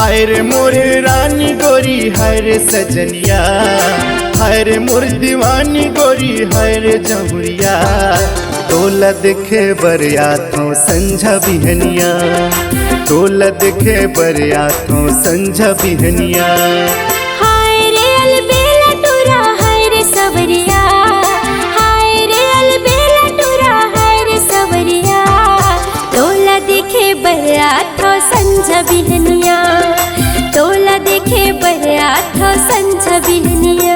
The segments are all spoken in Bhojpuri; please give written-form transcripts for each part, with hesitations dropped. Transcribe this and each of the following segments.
हाय रे मोर रानी गोरी हाय रे सजनिया, हाय रे मोर दीवानी गोरी हाय रे जमुरिया। तोला देखे बरिया तो संझा बिहनिया, तोला देखे बरिया तो संझा बिहनिया। हाय रे अलबेला टूरा हाय रे सवरिया, हाय रे अलबेला टूरा हाय रे सवरिया। तोला देखे बरिया तो संझा बिहनिया, तोला देखे बरिया तो संझा बिहनिया।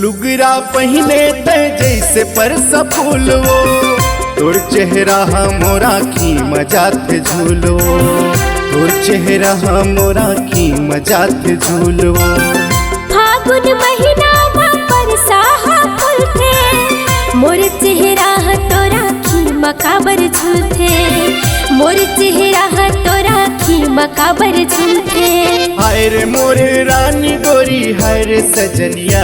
लुगरा पहने ते जैसे परसा फूलवो, तोर चेहरा मोरा की मजात झूलो, तोर चेहरा मोरा की मजात झूलो। फागुन महीना परसा फूल थे, मोर चेहरा तोरा की मकाबर झूलते, मोर चेहरा तोरा की मकाबर झूलते। हाय रे मोर रानी गोरी हाय रे सजनिया,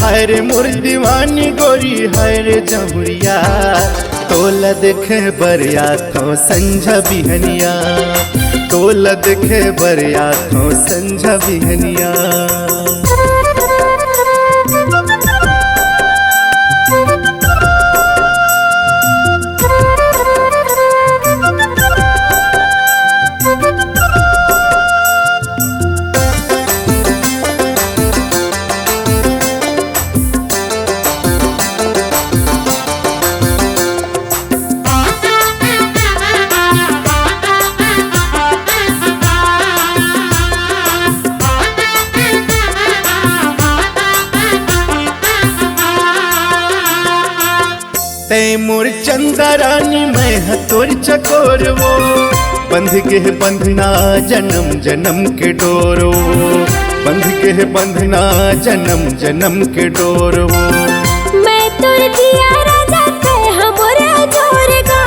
हाय रे मोर दीवानी गोरी हाय रे जमुरिया। तोला देखे बरिया तो संझा बिहनिया, तोला देखे बरिया तो संझा बिहनिया। तैमूर चंदा रानी मैं तोर चकोर वो, बंध के बंधना जन्म जन्म के डोरो, बंध के बंधना जन्म जन्म के डोरो। मैं तोर दिया राजा कह हमरा जोरगा,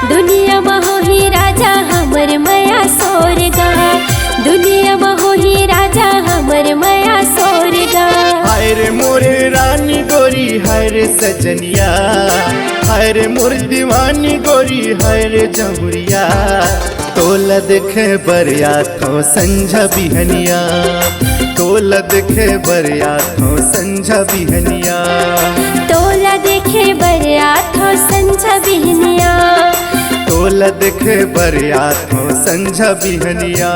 दुनिया महोही राजा हमर मया सोरगा, दुनिया महोही राजा हमर मया सोरगा। हाय रे मोर रानी गोरी हाय रे सजनिया, हाय रे मोर दीवानी गोरी हाय रे जमुरिया। तोला देखे बरिया तो संझा बिहनिया, तोला देखे बरिया तो संझा बिहनिया। तोला देखे बरिया तो संझा बिहनिया, तोला देखे बरिया तो संझा बिहनिया।